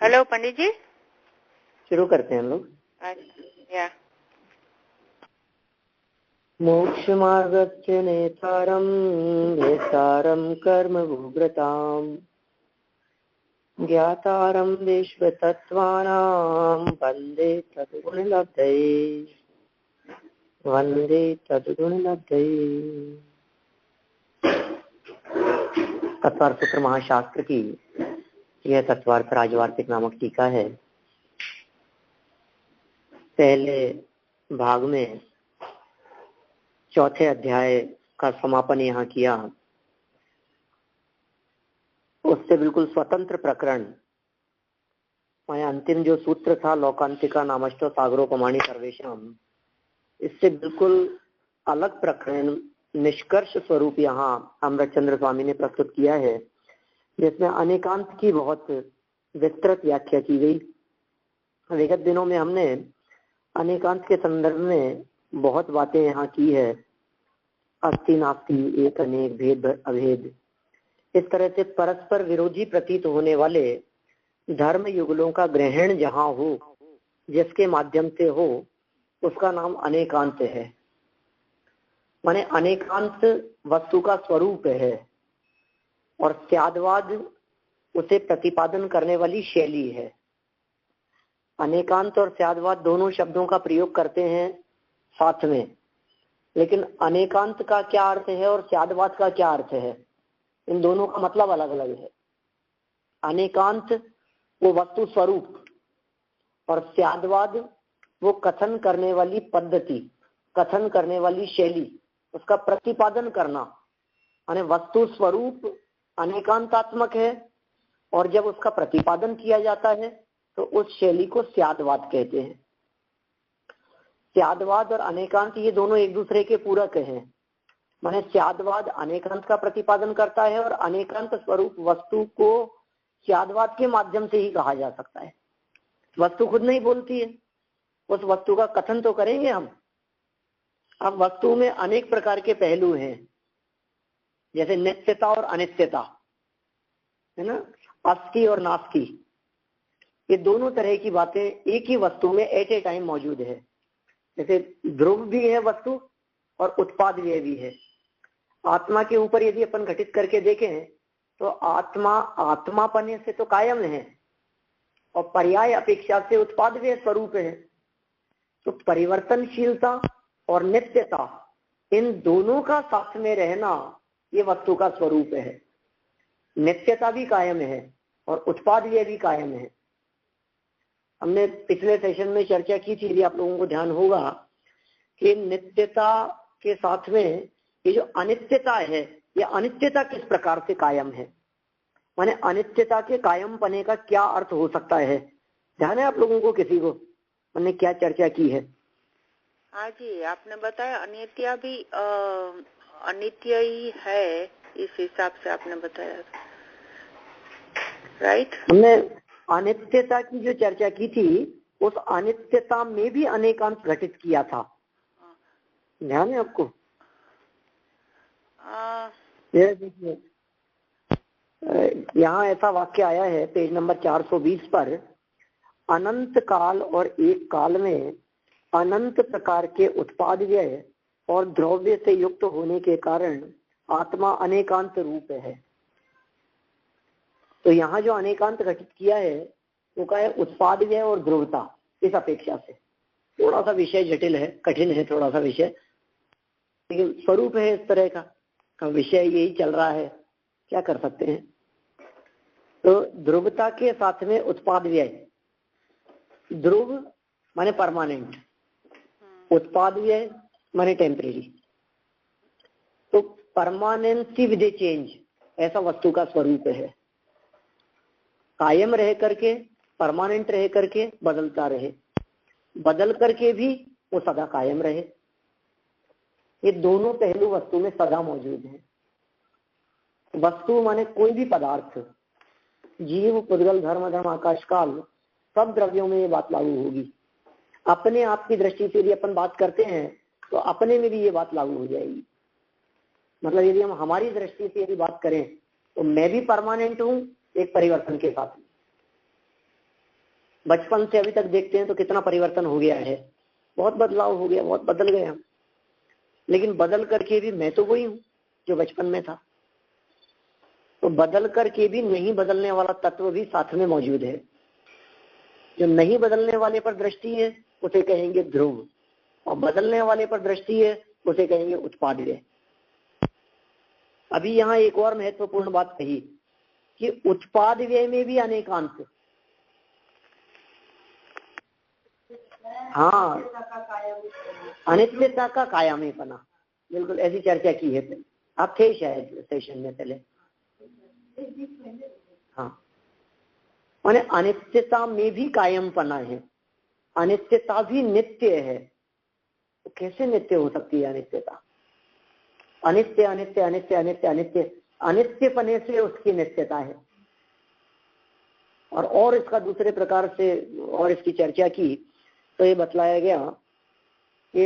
Hello पंडित जी, शुरू करते हैं हम लोग। अच्छा, मोक्ष मार्गस्य नेतारं वेत्तारं कर्म विव्रताम् ज्ञातारं विश्वतत्त्वानां वन्दे तद्गुणलब्धये। तत्वार्थ सूत्र महाशास्त्र की यह तत्वार्थ राजवार्तिक नामक टीका है। पहले भाग में चौथे अध्याय का समापन यहाँ किया। उससे बिल्कुल स्वतंत्र प्रकरण माने अंतिम जो सूत्र था लोकांतिका नामष्टो सागरोपमाणि सर्वेशम, इससे बिल्कुल अलग प्रकरण निष्कर्ष स्वरूप यहाँ अमृतचंद्र स्वामी ने प्रस्तुत किया है, जिसमें अनेकांत की बहुत विस्तृत व्याख्या की गई। विगत दिनों में हमने अनेकांत के संदर्भ में बहुत बातें यहाँ की है। अस्ति नास्ति, एक अनेक, भेद अभेद, इस तरह से परस्पर विरोधी प्रतीत होने वाले धर्म युगलों का ग्रहण जहाँ हो, जिसके माध्यम से हो, उसका नाम अनेकांत है। माने अनेकांत वस्तु का स्वरूप है और स्यादवाद उसे प्रतिपादन करने वाली शैली है। अनेकांत और स्यादवाद दोनों शब्दों का प्रयोग करते हैं साथ में, लेकिन अनेकांत का क्या अर्थ है और स्यादवाद का क्या अर्थ है, इन दोनों का मतलब अलग अलग है। अनेकांत वो वस्तु स्वरूप और स्यादवाद वो कथन करने वाली पद्धति, कथन करने वाली शैली, उसका प्रतिपादन करना। यानी वस्तु स्वरूप अनेकांतात्मक है और जब उसका प्रतिपादन किया जाता है तो उस शैली को स्यादवाद कहते हैं। स्यादवाद और अनेकांत ये दोनों एक दूसरे के पूरक हैं। माने स्यादवाद अनेकांत का प्रतिपादन करता है और अनेकांत स्वरूप वस्तु को स्यादवाद के माध्यम से ही कहा जा सकता है। वस्तु खुद नहीं बोलती है, उस वस्तु का कथन तो करेंगे हम। अब वस्तु में अनेक प्रकार के पहलू हैं, जैसे नित्यता और अनित्यता, है ना, अस्ति और नास्ति, ये दोनों तरह की बातें एक ही वस्तु में एट ए टाइम मौजूद है। जैसे ध्रुव भी है वस्तु और उत्पाद भी है। आत्मा के ऊपर यदि अपन घटित करके देखें तो आत्मा आत्मापने से तो कायम है और पर्याय अपेक्षा से उत्पाद स्वरूप है। तो परिवर्तनशीलता और नित्यता, इन दोनों का साथ में रहना ये वस्तु का स्वरूप है। नित्यता भी कायम है और उत्पाद भी कायम है। हमने पिछले सेशन में चर्चा की थी, यदि आप लोगों को ध्यान होगा, कि नित्यता के साथ में ये जो अनित्यता है, ये अनित्यता किस प्रकार से कायम है, माने अनित्यता के कायम पने का क्या अर्थ हो सकता है। ध्यान है आप लोगों को, किसी को हमने क्या चर्चा की है? हाँ जी, आपने बताया अनित्य भी अनित्य ही है, इस हिसाब से आपने बताया, राइट? हमने अनित्यता की जो चर्चा की थी, उस अनित्यता में भी अनेकांत घटित किया था। ध्यान है आपको? ये देखिए, यहाँ ऐसा वाक्य आया है पेज नंबर 420 पर, अनंत काल और एक काल में अनंत प्रकार के उत्पाद व्यय और द्रव्य से युक्त होने के कारण आत्मा अनेकांत रूप है। तो यहाँ जो अनेकांत घटित किया है वो क्या है? उत्पाद व्यय और ध्रुवता। इस अपेक्षा से थोड़ा सा विषय जटिल है, कठिन है थोड़ा सा विषय, लेकिन स्वरूप है इस तरह का विषय, यही चल रहा है, क्या कर सकते हैं। तो ध्रुवता के साथ में उत्पाद व्यय, ध्रुव माने परमानेंट, उत्पाद व्यय माने टेम्परेरी। तो परमानेंसी विद चेंज, ऐसा वस्तु का स्वरूप है। कायम रह करके, परमानेंट रह करके, बदलता रहे, बदल करके भी वो सदा कायम रहे। ये दोनों पहलू वस्तु में सदा मौजूद हैं। वस्तु माने कोई भी पदार्थ, जीव, पुद्गल, धर्म, आकाश, काल, सब द्रव्यों में ये बात लागू होगी। अपने आप की दृष्टि से यदि अपन बात करते हैं तो अपने में भी ये बात लागू हो जाएगी। मतलब यदि हम हमारी दृष्टि से यदि बात करें तो मैं भी परमानेंट हूँ एक परिवर्तन के साथ, बचपन से अभी तक देखते हैं तो कितना परिवर्तन हो गया है, बहुत बदलाव हो गया, बहुत बदल गए हम। लेकिन बदल करके भी मैं तो वही हूँ जो बचपन में था। तो बदल करके भी नहीं बदलने वाला तत्व भी साथ में मौजूद है। जो नहीं बदलने वाले पर दृष्टि है उसे कहेंगे ध्रुव, और बदलने वाले पर दृष्टि है उसे कहेंगे उत्पाद व्यय। अभी यहाँ एक और महत्वपूर्ण बात कही कि उत्पाद व्यय में भी अनेकांत, हाँ, अनित्यता का कायमीपना, बिल्कुल ऐसी चर्चा की है। आप थे शायद सेशन में पहले, हाँ। माने अनित्यता में भी कायमपना है, अनित्यता भी नित्य है। तो कैसे नित्य हो सकती है अनित्यता? अनित्य अनित्य अनित्य अनित्य अनित्य, अनित्यपने से उसकी नित्यता है। और इसका दूसरे प्रकार से और इसकी चर्चा की तो ये बतलाया गया कि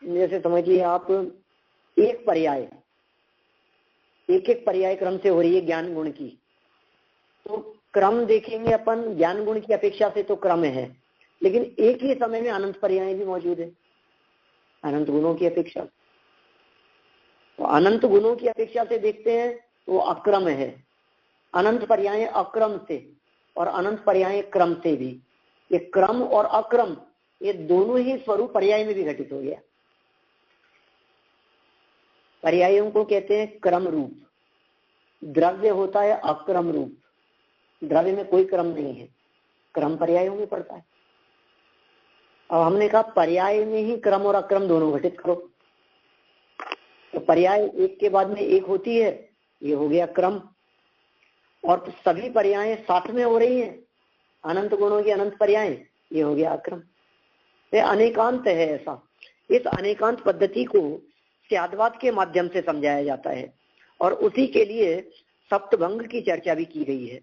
जैसे समझिए आप एक पर्याय, एक पर्याय क्रम से हो रही है ज्ञान गुण की, तो क्रम देखेंगे अपन ज्ञान गुण की अपेक्षा से तो क्रम है, लेकिन एक ही समय में अनंत पर्याय भी मौजूद है अनंत गुणों की अपेक्षा। तो अनंत गुणों की अपेक्षा से देखते हैं तो अक्रम है, अनंत पर्याय अक्रम से और अनंत पर्याय क्रम से भी। ये क्रम और अक्रम ये दोनों ही स्वरूप पर्याय में भी घटित हो गया। पर्यायों को कहते हैं क्रम रूप, द्रव्य होता है अक्रम रूप, द्रव्य में कोई क्रम नहीं है, क्रम पर्यायों में पड़ता है। और हमने कहा पर्याय में ही क्रम और अक्रम दोनों घटित करो, तो पर्याय एक के बाद में एक होती है, ये हो गया क्रम। और सभी पर्याय साथ में हो रही हैं, अनंत गुणों की अनंत पर्याय, ये हो गया अक्रम। ये अनेकांत है ऐसा। इस अनेकांत पद्धति को स्याद्वाद के माध्यम से समझाया जाता है और उसी के लिए सप्तभंग की चर्चा भी की गई है।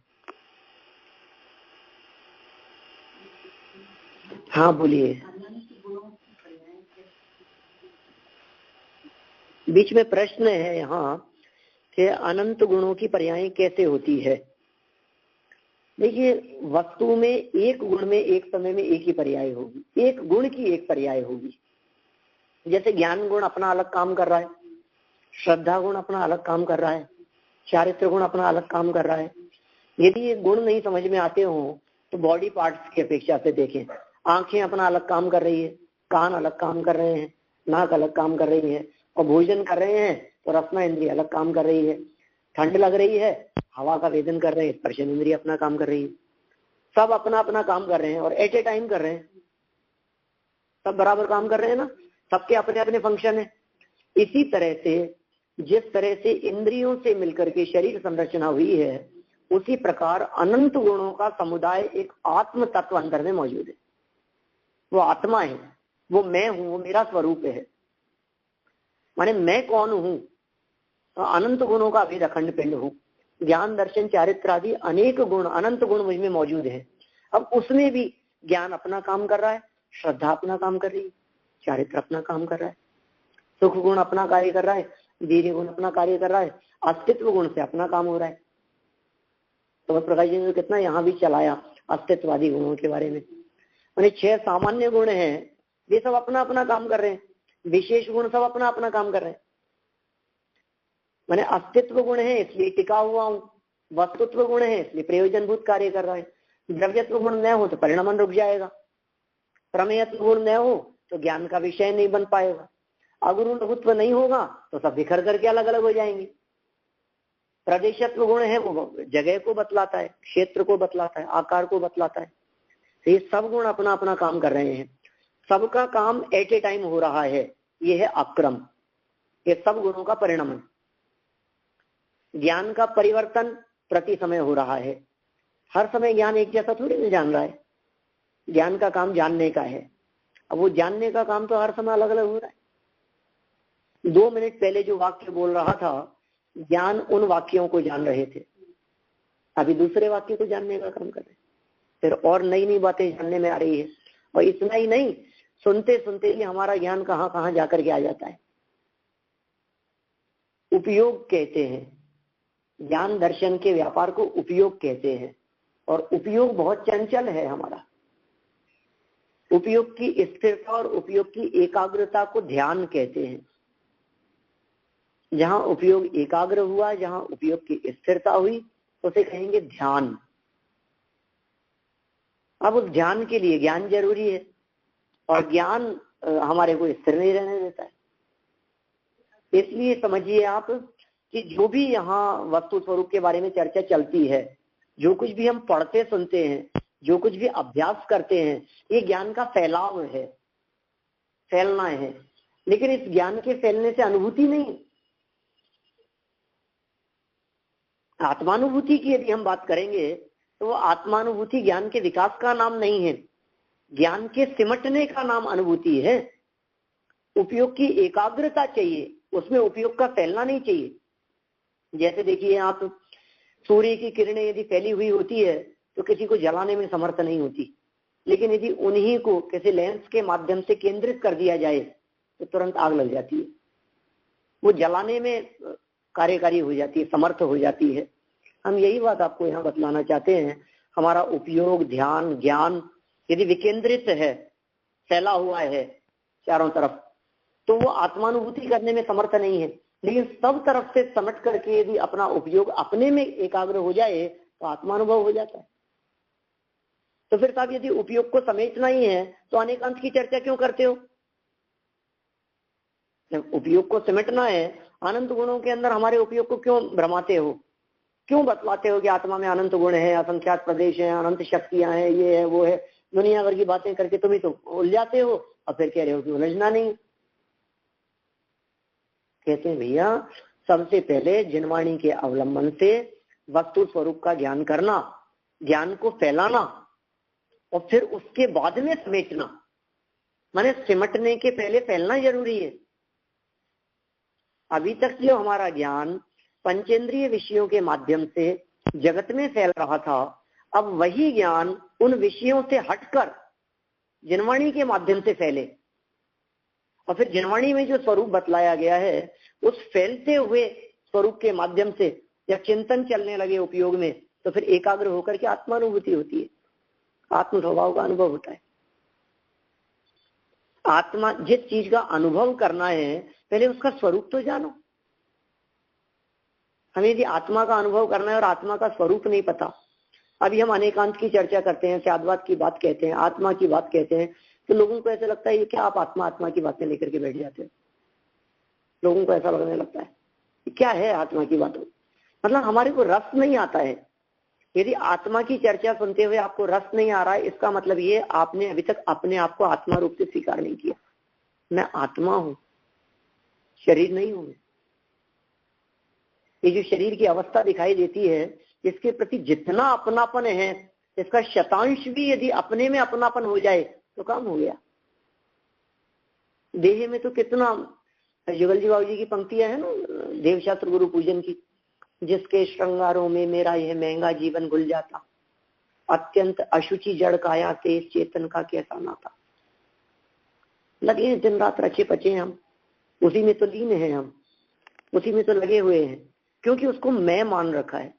हाँ बोलिए। बीच में प्रश्न है यहाँ कि अनंत गुणों की पर्याय कैसे होती है। देखिए वस्तु में एक गुण में एक समय में एक ही पर्याय होगी, एक गुण की एक पर्याय होगी। जैसे ज्ञान गुण अपना अलग काम कर रहा है, श्रद्धा गुण अपना अलग काम कर रहा है, चारित्र गुण अपना अलग काम कर रहा है। यदि ये गुण नहीं समझ में आते हो तो बॉडी पार्ट्स की अपेक्षा से देखें, आंखें अपना अलग काम कर रही है, कान अलग काम कर रहे हैं, नाक अलग काम कर रही है, और भोजन कर रहे हैं तो रसना इंद्रिय अलग काम कर रही है। ठंड लग रही है, हवा का वेदन कर रहे हैं, स्पर्शन इंद्रिय अपना काम कर रही है। सब अपना अपना काम कर रहे हैं और एट ए टाइम कर रहे हैं, सब बराबर काम कर रहे हैं ना, सबके अपने अपने फंक्शन है। इसी तरह से जिस तरह से इंद्रियों से मिलकर के शरीर संरचना हुई है, उसी प्रकार अनंत गुणों का समुदाय एक आत्म तत्व अंदर में मौजूद है। वो आत्मा है, वो मैं हूं, वो मेरा स्वरूप है। माने मैं कौन हूं? अनंत गुणों का अभेद अखंड पिंड हूं। ज्ञान दर्शन चारित्र आदि अनेक गुण, अनंत गुण मुझ में मौजूद है। अब उसमें भी ज्ञान अपना काम कर रहा है, श्रद्धा अपना काम कर रही है, चारित्र अपना काम कर रहा है, सुख गुण अपना कार्य कर रहा है, वीर्य गुण अपना कार्य कर रहा है, अस्तित्व गुण से अपना काम हो रहा है। तो प्रकाश जी ने कितना यहाँ भी चलाया अस्तित्ववादी गुणों के बारे में। माने 6 सामान्य गुण हैं, वे सब अपना अपना काम कर रहे हैं, विशेष गुण सब अपना अपना काम कर रहे हैं। मैंने अस्तित्व गुण है इसलिए टिका हुआ हूं, वस्तुत्व गुण है इसलिए प्रयोजनभूत कार्य कर रहा है, द्रव्यत्व गुण न हो तो परिणामन रुक जाएगा, प्रमेयत्व गुण न हो तो ज्ञान का विषय नहीं बन पाएगा, अगुरु लघुत्व नहीं होगा तो सब बिखर करके अलग अलग हो जाएंगे। प्रदेशत्व गुण है वो जगह को बतलाता है, क्षेत्र को बतलाता है, आकार को बतलाता है। तो ये सब गुण अपना अपना काम कर रहे हैं, सबका काम एट ए टाइम हो रहा है, ये है अक्रम। ये सब गुणों का परिणाम। ज्ञान का परिवर्तन प्रति समय हो रहा है, हर समय ज्ञान एक जैसा थोड़ी नहीं जान रहा है। ज्ञान का काम जानने का है, अब वो जानने का काम तो हर समय अलग अलग हो रहा है। 2 मिनट पहले जो वाक्य बोल रहा था, ज्ञान उन वाक्यों को जान रहे थे, अभी दूसरे वाक्य को जानने का काम कर रहे हैं, फिर और नई नई बातें जानने में आ रही है। और इतना ही नहीं, सुनते सुनते ही हमारा ज्ञान कहाँ कहाँ जाकर के आ जाता है। उपयोग कहते हैं, ज्ञान दर्शन के व्यापार को उपयोग कहते हैं, और उपयोग बहुत चंचल है हमारा। उपयोग की स्थिरता और उपयोग की एकाग्रता को ध्यान कहते हैं। जहां उपयोग एकाग्र हुआ, जहां उपयोग की स्थिरता हुई, उसे कहेंगे ध्यान। अब उस ध्यान के लिए ज्ञान जरूरी है, और ज्ञान हमारे को स्थिर नहीं रहने देता है। इसलिए समझिए आप कि जो भी यहाँ वस्तु स्वरूप के बारे में चर्चा चलती है, जो कुछ भी हम पढ़ते सुनते हैं, जो कुछ भी अभ्यास करते हैं, ये ज्ञान का फैलाव है, फैलना है। लेकिन इस ज्ञान के फैलने से अनुभूति नहीं। आत्मानुभूति की यदि हम बात करेंगे तो वो आत्मानुभूति ज्ञान के विकास का नाम नहीं है, ज्ञान के सिमटने का नाम अनुभूति है। उपयोग की एकाग्रता चाहिए, उसमें उपयोग का फैलना नहीं चाहिए। जैसे देखिए आप, सूर्य की किरणें यदि फैली हुई होती है तो किसी को जलाने में समर्थ नहीं होती, लेकिन यदि उन्हीं को किसी लेंस के माध्यम से केंद्रित कर दिया जाए तो तुरंत आग लग जाती है, वो जलाने में कार्यकारी हो जाती है, समर्थ हो जाती है। हम यही बात आपको यहाँ बतलाना चाहते हैं। हमारा उपयोग, ध्यान, ज्ञान यदि विकेंद्रित है, फैला हुआ है चारों तरफ, तो वो आत्मानुभूति करने में समर्थ नहीं है। लेकिन सब तरफ से समट करके यदि अपना उपयोग अपने में एकाग्र हो जाए तो आत्मानुभव हो जाता है। तो फिर साहब यदि उपयोग को समेटना ही है तो अनेकांत की चर्चा क्यों करते हो? जब उपयोग को समेटना है, अनंत गुणों के अंदर हमारे उपयोग को क्यों भ्रमाते हो? क्यों बतलाते हो कि आत्मा में अनंत गुण है, असंख्यात प्रदेश है, अनंत शक्तियां हैं, ये है वो है, दुनिया भर की बातें करके तुम ही तो उलझाते हो, और फिर कह रहे हो कि उलझना नहीं। कहते हैं भैया, सबसे पहले जिनवाणी के अवलंबन से वस्तु स्वरूप का ज्ञान करना, ज्ञान को फैलाना, और फिर उसके बाद में समेटना, माने सिमटने के पहले फैलना जरूरी है। अभी तक जो हमारा ज्ञान पंचेंद्रिय विषयों के माध्यम से जगत में फैल रहा था, अब वही ज्ञान उन विषयों से हटकर जिनवाणी के माध्यम से फैले, और फिर जिनवाणी में जो स्वरूप बतलाया गया है उस फैलते हुए स्वरूप के माध्यम से जब चिंतन चलने लगे उपयोग में, तो फिर एकाग्र होकर के आत्मानुभूति होती है, आत्म स्वभाव का अनुभव होता है। आत्मा जिस चीज का अनुभव करना है, पहले उसका स्वरूप तो जानो। हमें यदि आत्मा का अनुभव करना है और आत्मा का स्वरूप नहीं पता, अभी हम अनेकांत की चर्चा करते हैं, स्याद्वाद की बात कहते हैं, आत्मा की बात कहते हैं, तो लोगों को ऐसा लगता है ये क्या आप आत्मा की बातें लेकर के बैठ जाते हैं। लोगों को ऐसा लगने लगता है क्या है आत्मा की बातों, मतलब हमारे को रस नहीं आता है। यदि आत्मा की चर्चा सुनते हुए आपको रस नहीं आ रहा है, इसका मतलब ये आपने अभी तक अपने आप को आत्मा रूप से स्वीकार नहीं किया। मैं आत्मा हूं, शरीर नहीं हूं। ये जो शरीर की अवस्था दिखाई देती है, इसके प्रति जितना अपनापन है, इसका शतांश भी यदि अपने में अपनापन हो जाए तो काम हो गया। देह में तो कितना, जुगल जी बाबू जी की पंक्तियां है ना देवशास्त्र गुरु पूजन की, जिसके श्रृंगारों में मेरा यह महंगा जीवन घुल जाता, अत्यंत अशुचि जड़ काया से चेतन का कैसा नाता। लगे दिन रात रचे पचे हम, उसी में तो लीन है हम, उसी में तो लगे हुए हैं, क्योंकि उसको मैं मान रखा है।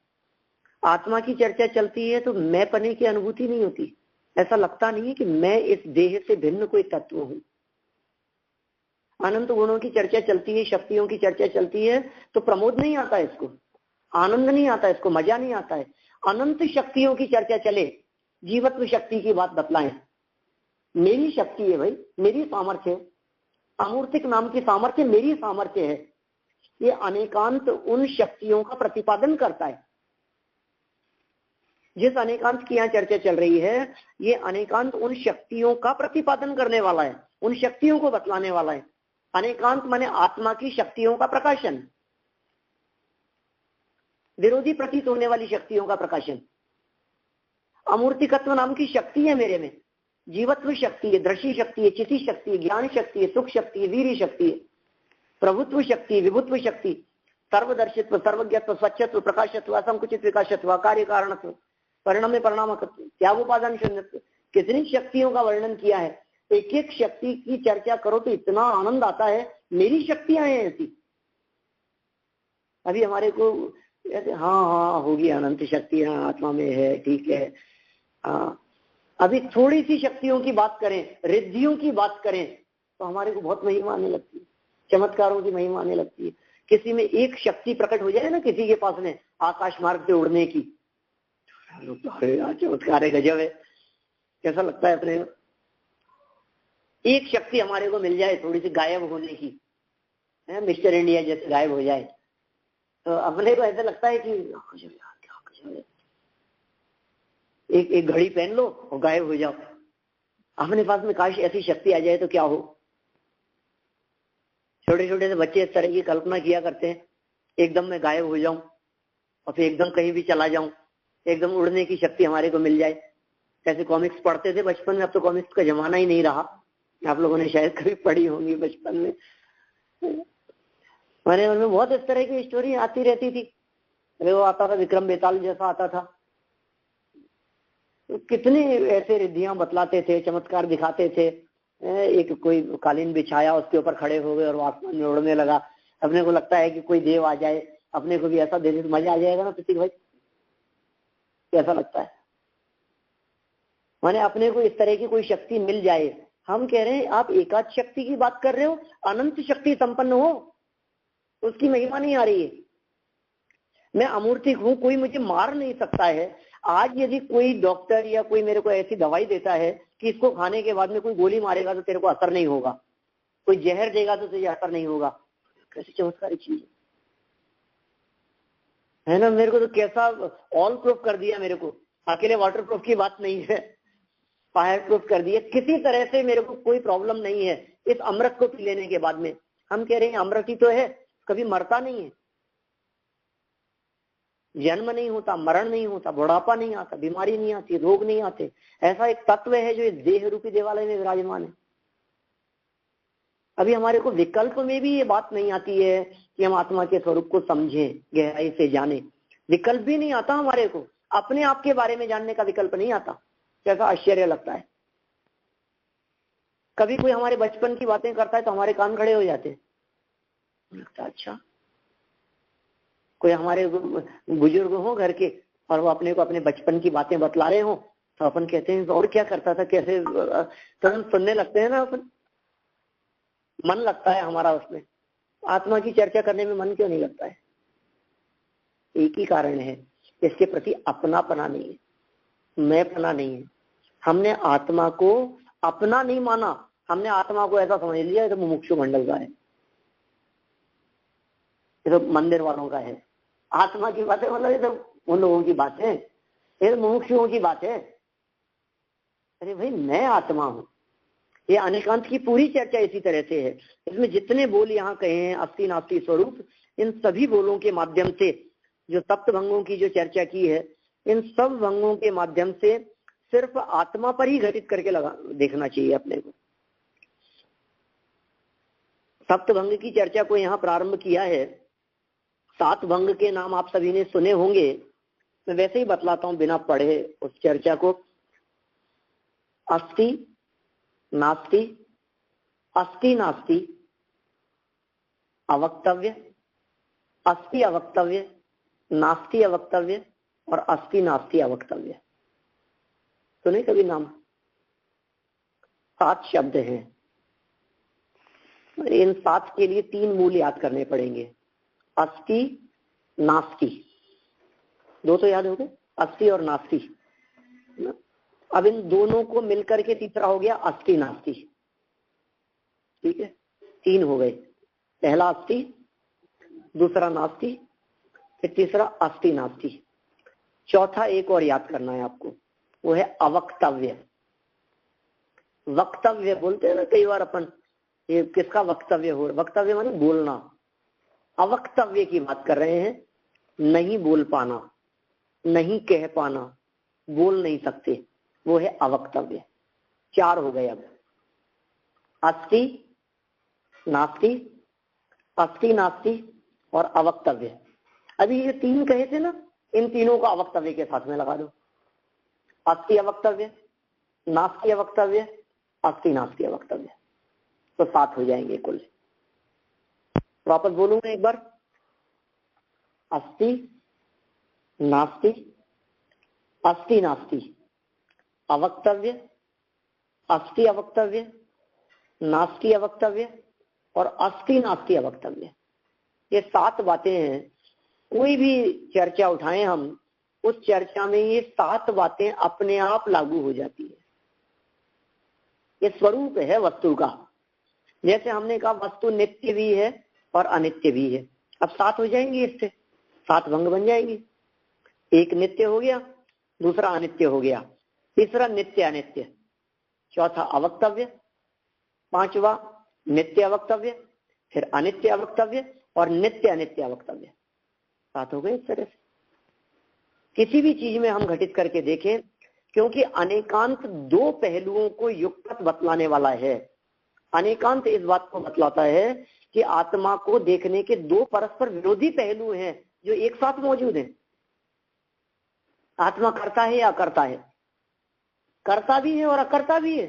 आत्मा की चर्चा चलती है तो मैं पने की अनुभूति नहीं होती, ऐसा लगता नहीं है कि मैं इस देह से भिन्न कोई तत्व हूं। अनंत गुणों की चर्चा चलती है, शक्तियों की चर्चा चलती है, तो प्रमोद नहीं आता है, इसको आनंद नहीं आता है, इसको मजा नहीं आता है। अनंत शक्तियों की चर्चा चले, जीवत्व शक्ति की बात बतलाएं, मेरी शक्ति है भाई, मेरी सामर्थ्य है, अमूर्तिक नाम की सामर्थ्य मेरी सामर्थ्य है। ये अनेकांत उन शक्तियों का प्रतिपादन करता है। जिस अनेकांत की यहाँ चर्चा चल रही है, ये अनेकांत उन शक्तियों का प्रतिपादन करने वाला है, उन शक्तियों को बतलाने वाला है। अनेकांत माने आत्मा की शक्तियों का प्रकाशन, विरोधी प्रतीत होने वाली शक्तियों का प्रकाशन। अमूर्तिकत्व नाम की शक्ति है मेरे में, जीवत्व शक्ति है, दृष्टि शक्ति है, चिति शक्ति है, ज्ञान शक्ति है, सुख शक्ति है, वीर्य शक्ति है, प्रभुत्व शक्ति, विभुत्व शक्ति, सर्वदर्शित्व, सर्वज्ञत्व, स्वच्छत्व, प्रकाशत्व, असंकुचित विकासत्व, कार्य कारणत्व, परिणाम में परिणामकत्व, त्याग उपादान शून्यत्व। कितनी शक्तियों का वर्णन किया है। एक एक शक्ति की चर्चा करो तो इतना आनंद आता है, मेरी शक्तियां हैं ऐसी। अभी हमारे को कहते हाँ हाँ होगी, अनंत शक्ति हाँ आत्मा में है, ठीक है। हाँ, अभी थोड़ी सी शक्तियों की बात करें, रिद्धियों की बात करें, तो हमारे को बहुत महिमा आने लगती है, चमत्कारों की महिमा आने लगती है। किसी में एक शक्ति प्रकट हो जाए ना, किसी के पास में आकाश मार्ग से उड़ने की, चमत्कार है, गजब है, कैसा लगता है अपने। एक शक्ति हमारे को मिल जाए थोड़ी सी गायब होने की, है मिस्टर इंडिया जैसे गायब हो जाए, तो अपने को ऐसा लगता है कि एक घड़ी पहन लो और गायब हो जाओ। अपने पास में काश ऐसी शक्ति आ जाए तो क्या हो। छोटे छोटे से बच्चे इस तरह की कल्पना किया करते हैं, एकदम मैं गायब हो जाऊं और फिर एकदम कहीं भी चला जाऊं, एकदम उड़ने की शक्ति हमारे को मिल जाए। कैसे कॉमिक्स पढ़ते थे बचपन में, अब तो कॉमिक्स का जमाना ही नहीं रहा। आप लोगों ने शायद कभी पढ़ी होंगी बचपन में, हमारे मन में बहुत इस तरह की स्टोरी आती रहती थी। अरे वो आता था विक्रम बेताल जैसा आता था, तो कितने ऐसे रिद्धियां बतलाते थे, चमत्कार दिखाते थे। एक कोई कालीन बिछाया, उसके ऊपर खड़े हो गए और वो आसमान में उड़ने लगा। अपने को लगता है कि कोई देव आ जाए, अपने को भी ऐसा दे दे तो मजा आ जाएगा ना प्रतीक भाई, कैसा लगता है। माने अपने को इस तरह की कोई शक्ति मिल जाए। हम कह रहे हैं आप एकाध शक्ति की बात कर रहे हो, अनंत शक्ति संपन्न हो, उसकी महिमा नहीं आ रही है। मैं अमूर्तिक हूं, कोई मुझे मार नहीं सकता है। आज यदि कोई डॉक्टर या कोई मेरे को ऐसी दवाई देता है कि इसको खाने के बाद में कोई गोली मारेगा तो तेरे को असर नहीं होगा, कोई जहर देगा तो तुझे असर नहीं होगा, कैसी चमत्कारी चीज है ना। मेरे को तो कैसा ऑल प्रूफ कर दिया, मेरे को अकेले वाटर प्रूफ की बात नहीं है, फायर प्रूफ कर दिया। किसी तरह से मेरे को कोई प्रॉब्लम नहीं है इस अमृत को पी लेने के बाद में। हम कह रहे हैं अमृत ही तो है, कभी मरता नहीं है, जन्म नहीं होता, मरण नहीं होता, बुढ़ापा नहीं आता, बीमारी नहीं आती, रोग नहीं आते। ऐसा एक तत्व है जो इस देह रूपी देवालय में विराजमान है। अभी हमारे को विकल्प में भी ये बात नहीं आती है कि हम आत्मा के स्वरूप को समझें, गहराई से जाने। विकल्प भी नहीं आता हमारे को, अपने आप के बारे में जानने का विकल्प नहीं आता। कैसा आश्चर्य लगता है। कभी कोई हमारे बचपन की बातें करता है तो हमारे कान खड़े हो जाते हैं, लगता अच्छा। कोई हमारे बुजुर्ग हो घर के और वो अपने को अपने बचपन की बातें बतला रहे हो तो अपन कहते हैं और क्या करता था, कैसे, तो हम सुनने लगते हैं ना, अपन मन लगता है हमारा उसमें। आत्मा की चर्चा करने में मन क्यों नहीं लगता है? एक ही कारण है, इसके प्रति अपनापना नहीं है, मैंपना नहीं है। हमने आत्मा को अपना नहीं माना, हमने आत्मा को ऐसा समझ लिया ये तो मुमुक्षु मंडल का है, ये तो मंदिर वालों का है। आत्मा की बात है मतलब ये तो उन लोगों की बात है, ये तो मुमुक्षुओं की बात है। अरे भाई मैं आत्मा हूँ। ये अनेकांत की पूरी चर्चा इसी तरह से है। इसमें जितने बोल यहाँ कहे हैं अस्ति नास्ति स्वरूप, इन सभी बोलों के माध्यम से जो सप्त भंगों की जो चर्चा की है, इन सब भंगों के माध्यम से सिर्फ आत्मा पर ही घटित करके लगा देखना चाहिए अपने को। सप्त भंग की चर्चा को यहाँ प्रारंभ किया है। 7 भंग के नाम आप सभी ने सुने होंगे, मैं वैसे ही बतलाता हूँ बिना पढ़े उस चर्चा को। अस्ति नास्ति, अस्ति नास्ति, अवक्तव्य, अस्ति अवक्तव्य, नास्ति अवक्तव्य और अस्ति नास्ति अवक्तव्य। सुने कभी नाम? 7 शब्द हैं। इन 7 के लिए 3 मूल याद करने पड़ेंगे, अस्ति नास्ति। 2 तो याद हो गए, अस्ति और नास्ति। अब इन दोनों को मिलकर के तीसरा हो गया अस्ति नास्ति। ठीक है, 3 हो गए। पहला अस्ति, दूसरा नास्ति, फिर तीसरा अस्ति नास्ति। चौथा एक और याद करना है आपको, वो है अवक्तव्य। वक्तव्य बोलते हैं ना कई बार अपन, ये किसका वक्तव्य हो? वक्तव्य माने बोलना। अवक्तव्य की बात कर रहे हैं, नहीं बोल पाना, नहीं कह पाना, बोल नहीं सकते, वो है अवक्तव्य। 4 हो गए अब, अस्ति नास्ति, अस्ति नास्ति और अवक्तव्य। अभी ये 3 कहे थे ना, इन तीनों को अवक्तव्य के साथ में लगा दो। अस्ति अवक्तव्य, नास्ति अवक्तव्य, अस्ति नास्ति अवक्तव्य, तो 7 हो जाएंगे कुल। वापस बोलूंगा एक बार, अस्ति नास्ति, अस्ति नास्ति, अवक्तव्य, अस्ति अवक्तव्य, नास्ति अवक्तव्य और अस्ति नास्ति अवक्तव्य। ये 7 बातें हैं। कोई भी चर्चा उठाएं हम, उस चर्चा में ये 7 बातें अपने आप लागू हो जाती है। ये स्वरूप है वस्तु का। जैसे हमने कहा वस्तु नित्य भी है और अनित्य भी है। अब 7 हो जाएंगी, इससे 7 भंग बन जाएंगी। एक नित्य हो गया, दूसरा अनित्य हो गया, तीसरा नित्य अनित्य, चौथा अवक्तव्य, पांचवा नित्य अवक्तव्य, फिर अनित्य अवक्तव्य और नित्य अनित्य अवक्तव्य। 7 हो गए इस तरह से। किसी भी चीज में हम घटित करके देखें, क्योंकि अनेकांत 2 पहलुओं को युक्त बतलाने वाला है। अनेकांत इस बात को बतलाता है कि आत्मा को देखने के 2 परस्पर विरोधी पहलू हैं जो एक साथ मौजूद हैं। आत्मा करता है या अकर्ता है, करता भी है और अकर्ता भी है,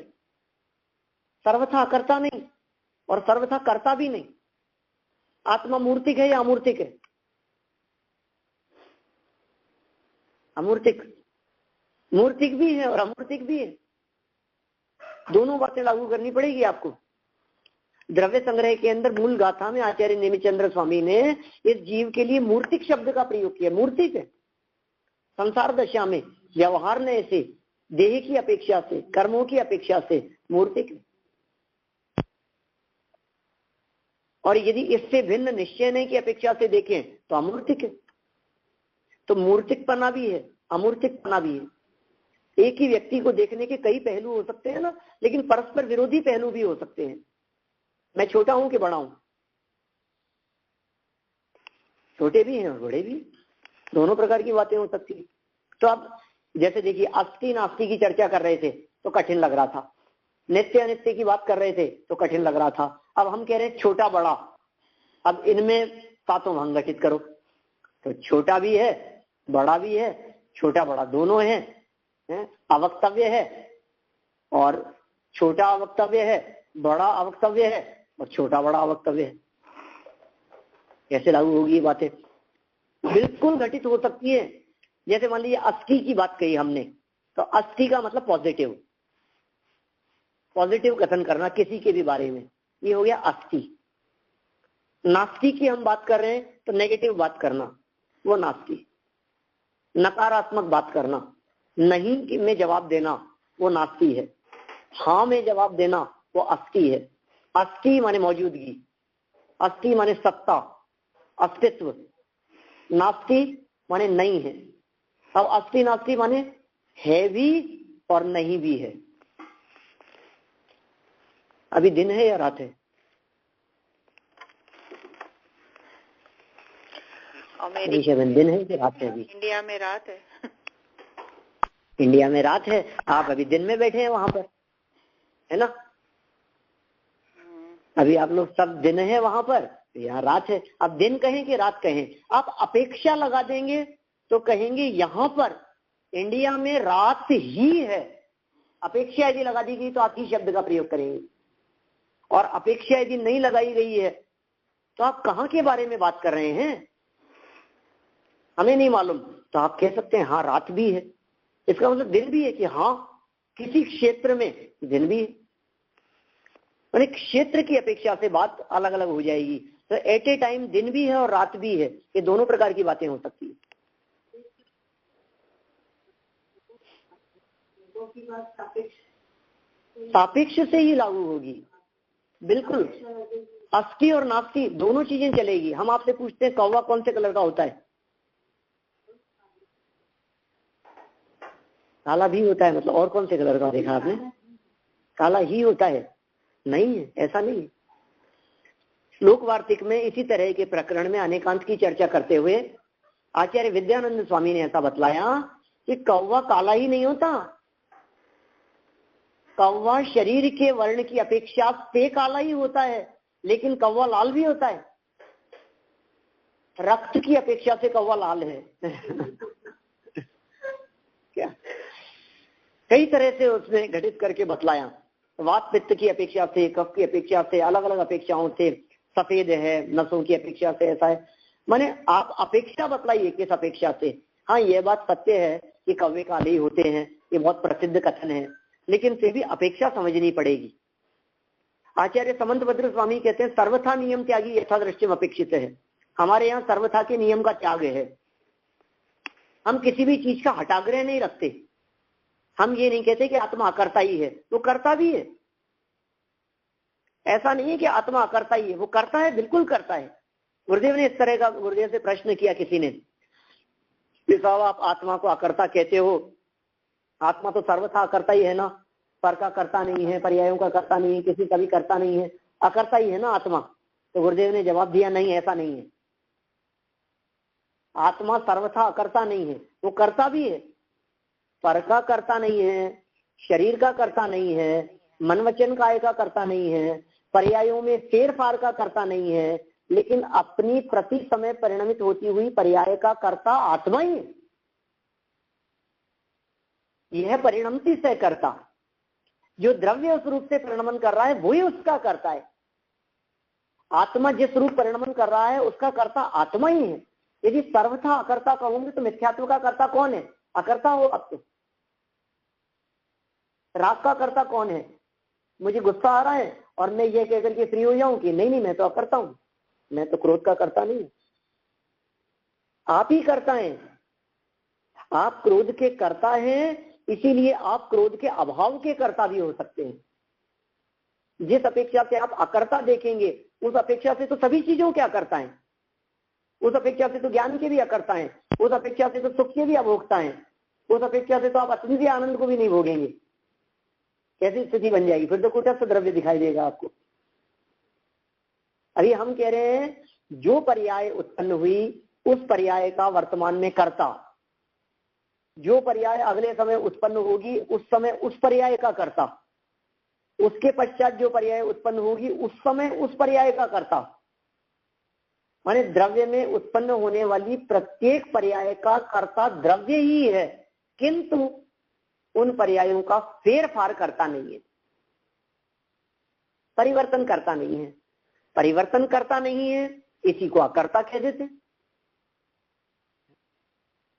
सर्वथा अकर्ता नहीं और सर्वथा करता भी नहीं। आत्मा मूर्तिक है या अमूर्तिक है? अमूर्तिक। मूर्तिक भी है और अमूर्तिक भी है। दोनों बातें लागू करनी पड़ेगी आपको। द्रव्य संग्रह के अंदर मूल गाथा में आचार्य नेमिचंद्र स्वामी ने इस जीव के लिए मूर्तिक शब्द का प्रयोग किया। मूर्तिक है संसार दशा में, व्यवहार ने से, देह की अपेक्षा से, कर्मों की अपेक्षा से मूर्तिक है। और यदि इससे भिन्न निश्चय नहीं की अपेक्षा से देखें तो अमूर्तिक है। तो मूर्तिकपना भी है, अमूर्तिकपना भी है। एक ही व्यक्ति को देखने के कई पहलू हो सकते हैं ना, लेकिन परस्पर विरोधी पहलू भी हो सकते हैं। मैं छोटा हूं कि बड़ा हूं? छोटे भी हैं और बड़े भी, दोनों प्रकार की बातें हो सकती है। तो अब जैसे देखिए, अस्ति नास्ति की चर्चा कर रहे थे तो कठिन लग रहा था, नित्य अनित्य की बात कर रहे थे तो कठिन लग रहा था। अब हम कह रहे हैं छोटा बड़ा, अब इनमें 7 भंग घटित करो। तो छोटा भी है, बड़ा भी है, छोटा बड़ा दोनों है, अवक्तव्य है और छोटा अवक्तव्य है, बड़ा अवक्तव्य है और छोटा बड़ा अवक्तव्य है। कैसे लागू होगी ये बातें? बिल्कुल घटित हो सकती है। जैसे मान लीजिए अस्थि की बात कही हमने, तो अस्थि का मतलब पॉजिटिव, पॉजिटिव कथन करना किसी के भी बारे में, ये हो गया अस्थि। नास्ति की हम बात कर रहे हैं तो नेगेटिव बात करना, वो नास्ति। नकारात्मक बात करना, नहीं में जवाब देना, वो नास्ति है। हाँ में जवाब देना, वो अस्थि है। अस्थि माने मौजूदगी, अस्थि माने सत्ता, अस्तित्व। नास्ति माने नहीं है। अब अस्थि नास्ति माने है भी और नहीं भी है। अभी दिन है या रात है? दिन है कि रात है? अभी इंडिया में रात है। इंडिया में रात है, आप अभी दिन में बैठे हैं वहां पर, है ना? अभी आप लोग सब दिन है वहां पर, यहाँ रात है। अब दिन कहें कि रात कहें, आप अपेक्षा लगा देंगे तो कहेंगे यहाँ पर इंडिया में रात ही है। अपेक्षा यदि लगा दी गई तो आप ही शब्द का प्रयोग करेंगे, और अपेक्षा यदि नहीं लगाई गई है तो आप कहाँ के बारे में बात कर रहे हैं, हमें नहीं मालूम। तो आप कह सकते हैं हाँ रात भी है। इसका मतलब दिन भी है कि हाँ किसी क्षेत्र में दिन भी है। मैंने क्षेत्र की अपेक्षा से बात अलग अलग हो जाएगी। तो एट ए टाइम दिन भी है और रात भी है, ये दोनों प्रकार की बातें हो सकती है। सापेक्ष से ही लागू होगी, बिल्कुल। अस्थि और नास्ति दोनों चीजें चलेगी। हम आपसे पूछते हैं कौवा कौन से कलर का होता है? काला भी होता है, मतलब और कौन से कलर का देखा आपने? काला ही होता है? नहीं है, ऐसा नहीं है। श्लोक वार्तिक में इसी तरह के प्रकरण में अनेकांत की चर्चा करते हुए आचार्य विद्यानंद स्वामी ने ऐसा बतलाया कि कौवा काला ही नहीं होता, कौवा शरीर के वर्ण की अपेक्षा से काला ही होता है, लेकिन कौवा लाल भी होता है। रक्त की अपेक्षा से कौवा लाल है। क्या कई तरह से उसने घटित करके बतलाया। वात पित्त की अपेक्षा से, कफ की अपेक्षा से, अलग अलग अपेक्षाओं से सफेद है, नसों की अपेक्षा से ऐसा है। माने आप अपेक्षा बतलाइए किस अपेक्षा से। हाँ, ये बात सत्य है कि कौवे काले ही होते हैं, ये बहुत प्रसिद्ध कथन है, लेकिन फिर भी अपेक्षा समझनी पड़ेगी। आचार्य समंतभद्र स्वामी कहते हैं सर्वथा नियम त्यागी यथा दृष्टिम अपेक्षित है। हमारे यहाँ सर्वथा के नियम का त्याग है। हम किसी भी चीज का हटाग्रह नहीं रखते। हम ये नहीं कहते कि आत्मा अकर्ता ही है, वो करता भी है। ऐसा नहीं है कि आत्मा अकर्ता ही है, वो करता है, बिल्कुल करता है। गुरुदेव ने इस तरह का, गुरुदेव से प्रश्न किया किसी ने, साहब आप आत्मा को अकर्ता कहते हो, आत्मा तो सर्वथा अकर्ता ही है ना, पर का करता नहीं है, पर्यायों का करता नहीं है, किसी का भी करता नहीं है, अकर्ता ही है ना आत्मा। तो गुरुदेव ने जवाब दिया नहीं, ऐसा नहीं है। आत्मा सर्वथा अकर्ता नहीं है, वो करता भी है, पर का करता नहीं है, शरीर का करता नहीं है, मन वचन काय का करता नहीं है, पर्यायों में फेर फार का करता नहीं है, लेकिन अपनी प्रति समय परिणमित होती हुई पर्याय का कर्ता आत्मा ही है। यह परिणमती से करता, जो द्रव्य उस रूप से परिणमन कर रहा है वही उसका करता है। आत्मा जिस रूप परिणमन कर रहा है उसका कर्ता आत्मा ही है। यदि सर्वथा अकर्ता कहूंगे तो मिथ्यात्व का कर्ता कौन है? अकर्ता हो। अब तो राग का कर्ता कौन है? मुझे गुस्सा आ रहा है और मैं ये कहकर के फ्री हो जाऊं कि नहीं नहीं मैं तो अकर्ता हूं, मैं तो क्रोध का कर्ता नहीं। आप ही करता है, आप क्रोध के कर्ता हैं, इसीलिए आप क्रोध के अभाव के कर्ता भी हो सकते हैं। जिस अपेक्षा से आप अकर्ता देखेंगे उस अपेक्षा से तो सभी चीजों के अकर्ता हैं, उस अपेक्षा से तो ज्ञान के भी अकर्ता हैं, उस अपेक्षा से तो सुख के भी अभोक्ता हैं, उस अपेक्षा से तो आप अतिथि आनंद को भी नहीं भोगेंगे। कैसी स्थिति बन जाएगी? फिर तो कुटस्थ द्रव्य दिखाई देगा आपको। अभी हम कह रहे हैं जो पर्याय उत्पन्न हुई उस पर्याय का वर्तमान में कर्ता, जो पर्याय अगले समय उत्पन्न होगी उस समय उस पर्याय का कर्ता, उसके पश्चात जो पर्याय उत्पन्न होगी उस समय उस पर्याय का कर्ता। माने द्रव्य में उत्पन्न होने वाली प्रत्येक पर्याय का कर्ता द्रव्य ही है, किंतु उन पर्यायों का फेर फार करता नहीं है, परिवर्तन करता नहीं है। परिवर्तन करता नहीं है, इसी को अकर्ता कह देते।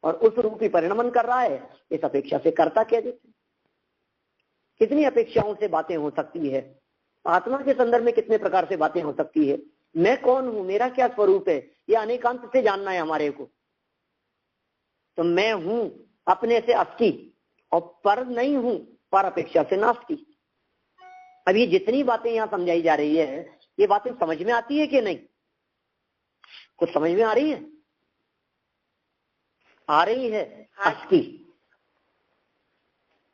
और उस रूपी परिणमन कर रहा है, इस अपेक्षा से कर्ता कह देते। कितनी अपेक्षाओं से बातें हो सकती है, आत्मा के संदर्भ में कितने प्रकार से बातें हो सकती है। मैं कौन हूं, मेरा क्या स्वरूप है, यह अनेकांत से जानना है हमारे को। तो मैं हूं अपने से अस्थि और पर नहीं हूं पर अपेक्षा से नास्ति। अब ये जितनी बातें यहाँ समझाई जा रही है, ये बातें समझ में आती है कि नहीं? कुछ समझ में आ रही है? आ रही है। अस्थि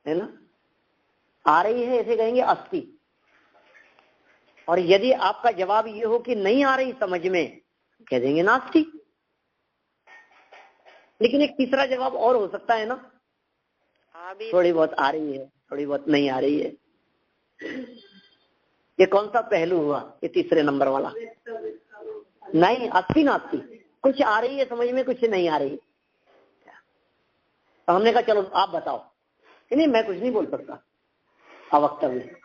है ना, आ रही है, ऐसे कहेंगे अस्थि। और यदि आपका जवाब ये हो कि नहीं आ रही समझ में, कह देंगे नास्ति। लेकिन एक तीसरा जवाब और हो सकता है ना, थोड़ी बहुत आ रही है, थोड़ी बहुत नहीं आ रही है। ये कौन सा पहलू हुआ? ये तीसरे नंबर वाला। नहीं, अस्थि नास्ति, कुछ आ रही है समझ में, कुछ नहीं आ रही। तो हमने कहा चलो आप बताओ। नहीं मैं कुछ नहीं बोल सकता, अवक्तव्य।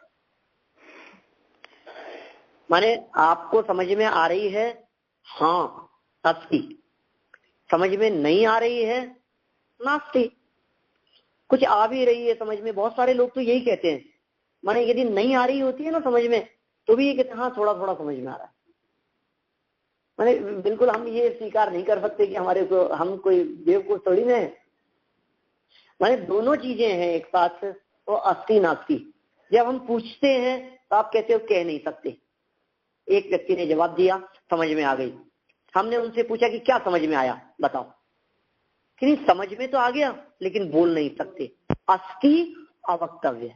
माने आपको समझ में आ रही है, हाँ अस्थि, समझ में नहीं आ रही है नास्ति। कुछ आ भी रही है समझ में, बहुत सारे लोग तो यही कहते हैं। माने यदि नहीं आ रही होती है ना समझ में, तो भी ये कहते हैं हाँ थोड़ा थोड़ा समझ में आ रहा है। माने बिल्कुल हम ये स्वीकार नहीं कर सकते कि हमारे को, हम कोई बेवकूफ थोड़ी ना है। माने दोनों चीजें हैं एक साथ, तो अस्थि नास्ति। जब हम पूछते हैं तो आप कहते हो कह नहीं सकते। एक व्यक्ति ने जवाब दिया, समझ में आ गई। हमने उनसे पूछा कि क्या समझ में आया बताओ, कि नहीं समझ में तो आ गया लेकिन बोल नहीं सकते। अस्थि अवक्तव्य।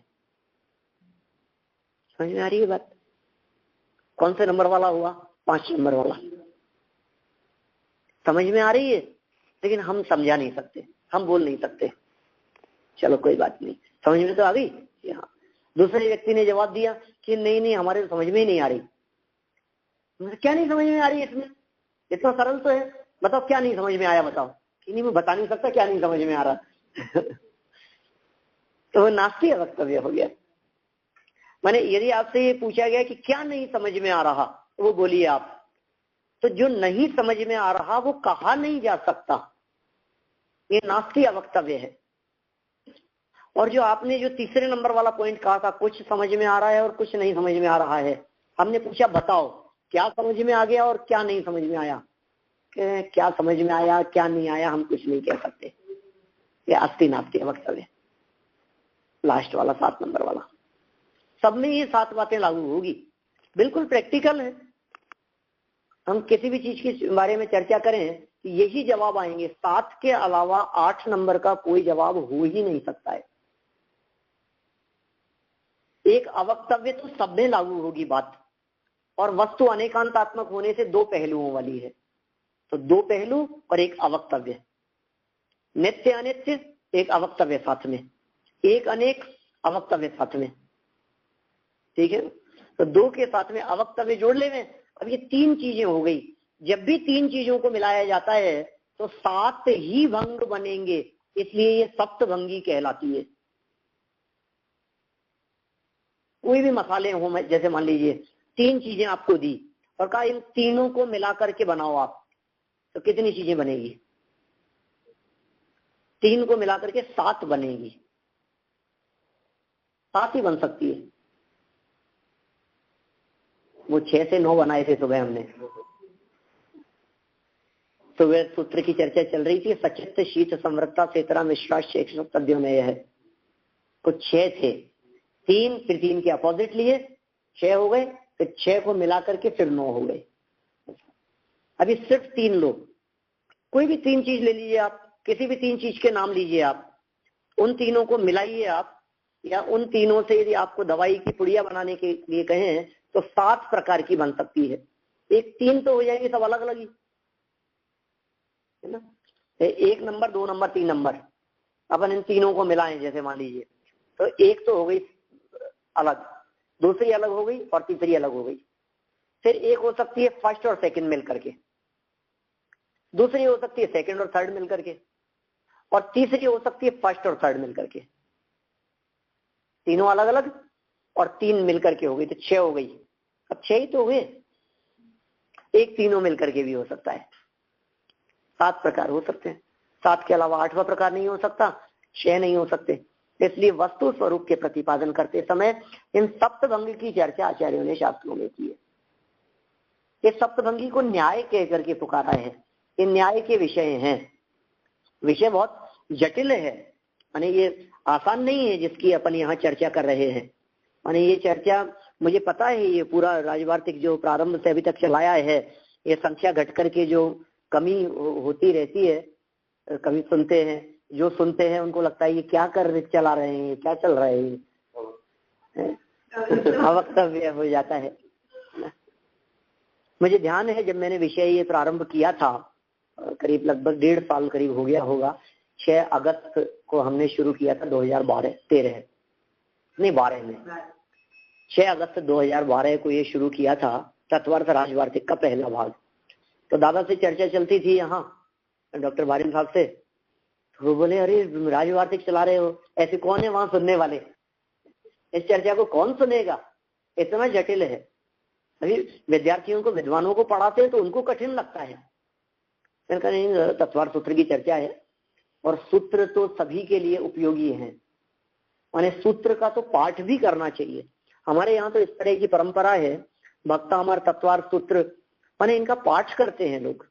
समझ में आ रही है बात? कौन से नंबर वाला हुआ? 5 नंबर वाला। समझ में आ रही है लेकिन हम समझा नहीं सकते, हम बोल नहीं सकते। चलो कोई बात नहीं, समझ में तो आ गई। हाँ। दूसरे व्यक्ति ने जवाब दिया कि नहीं नहीं हमारे तो समझ में ही नहीं आ रही। क्या नहीं समझ में आ रही? इसमें इतना सरल तो है, बताओ क्या नहीं समझ में आया बताओ। कि नहीं मैं बता नहीं सकता क्या नहीं समझ में आ रहा। तो वो नास्ति अवक्तव्य हो गया। माने यदि आपसे ये पूछा गया कि क्या नहीं समझ में आ रहा, तो वो बोलिए आप। तो जो नहीं समझ में आ रहा वो कहा नहीं जा सकता। ये नास्ति अवक्तव्य है। और जो आपने जो तीसरे नंबर वाला पॉइंट कहा था, कुछ समझ में आ रहा है और कुछ नहीं समझ में आ रहा है, हमने पूछा बताओ क्या समझ में आ गया और क्या नहीं समझ में आया। क्या समझ में आया क्या नहीं आया हम कुछ नहीं कह सकते, ये अस्ति नास्ति अवक्तव्य। लास्ट वाला 7 नंबर वाला, सब में ये 7 बातें लागू होगी, बिल्कुल प्रैक्टिकल है। हम किसी भी चीज के बारे में चर्चा करें तो यही जवाब आएंगे, 7 के अलावा 8 नंबर का कोई जवाब हो ही नहीं सकता है। एक अवक्तव्य तो सब में लागू होगी बात, और वस्तु अनेकांतात्मक होने से 2 पहलुओं वाली है, तो 2 पहलू और एक अवक्तव्य। नित्य अनित्य एक अवक्तव्य साथ में, एक अनेक अवक्तव्य साथ में, ठीक है। तो 2 के साथ में अवक्तव्य जोड़ ले में, अब ये 3 चीजें हो गई। जब भी 3 चीजों को मिलाया जाता है तो 7 ही भंग बनेंगे, इसलिए ये सप्तभंगी कहलाती है। कोई भी मसाले हो, जैसे मान लीजिए 3 चीजें आपको दी और कहा इन तीनों को मिला करके बनाओ आप, तो कितनी चीजें बनेगी? 3 को मिला करके 7 बनेगी, 7 ही बन सकती है। वो 6 से 9 बनाए थे सुबह हमने, सुबह सूत्र की चर्चा चल रही थी, सचित शीत समृद्धता सेतरा विश्वास तद्यो में है। तो 6 थे, 3 फिर 3 के अपोजिट लिए 6 हो गए, फिर 6 को मिला करके फिर 9 हो गए। अभी सिर्फ 3 लोग, कोई भी 3 चीज ले लीजिए आप, किसी भी 3 चीज के नाम लीजिए आप, उन तीनों को मिलाइए आप, या उन तीनों से यदि आपको दवाई की पुड़िया बनाने के लिए कहें तो 7 प्रकार की बन सकती है। एक 3 तो हो जाएंगे, सब अलग अलग ही है ना। 1 नंबर 2 नंबर 3 नंबर, अपन इन तीनों को मिलाएं जैसे मान लीजिए, तो एक तो हो गई अलग, दूसरी अलग हो गई और तीसरी अलग हो गई। फिर एक हो सकती है फर्स्ट और सेकंड मिल करके, दूसरी हो सकती है सेकंड और थर्ड मिल करके, और तीसरी हो सकती है फर्स्ट और थर्ड मिल करके। तीनों अलग अलग और 3 मिलकर के हो गई, तो 6 हो गई। अब 6 ही तो हुए, एक तीनों मिलकर के भी हो सकता है। 7 प्रकार हो सकते हैं, 7 के अलावा 8वां प्रकार नहीं हो सकता, 6 नहीं हो सकते। इसलिए वस्तु स्वरूप के प्रतिपादन करते समय इन सप्तभंगी की चर्चा आचार्यों ने शास्त्रों में की है। ये सप्तभंगी को न्याय कह करके पुकारा है, ये न्याय के विषय हैं। विषय बहुत जटिल है, माने ये आसान नहीं है जिसकी अपन यहाँ चर्चा कर रहे हैं। माने ये चर्चा मुझे पता है, ये पूरा राजवार्तिक जो प्रारंभ से अभी तक चलाया है, ये संख्या घट करके जो कमी होती रहती है, कभी सुनते हैं, जो सुनते हैं उनको लगता है ये क्या कर चला रहे हैं, क्या चल रहा है, अवक्तव्य हो जाता है। मुझे ध्यान है जब मैंने विषय ये प्रारंभ किया था, करीब लगभग 1.5 साल करीब हो गया होगा, 6 अगस्त को हमने शुरू किया था 2012 में 6 अगस्त 2012 को ये शुरू किया था, तत्वार्थ राजवार्तिक का पहला भाग। तो दादा से चर्चा चलती थी यहाँ डॉक्टर वारिन साहब से, तो वो बोले अरे राजवार्तिक चला रहे हो, ऐसे कौन है वहां सुनने वाले, इस चर्चा को कौन सुनेगा, इतना जटिल है। अभी विद्यार्थियों को, विद्वानों को पढ़ाते हैं तो उनको कठिन लगता है। मैंने कहा नहीं, तत्वार्थ सूत्र की चर्चा है और सूत्र तो सभी के लिए उपयोगी है, माने सूत्र का तो पाठ भी करना चाहिए। हमारे यहाँ तो इस तरह की परंपरा है, भक्तामर तत्वार्थ सूत्र, माने इनका पाठ करते हैं लोग।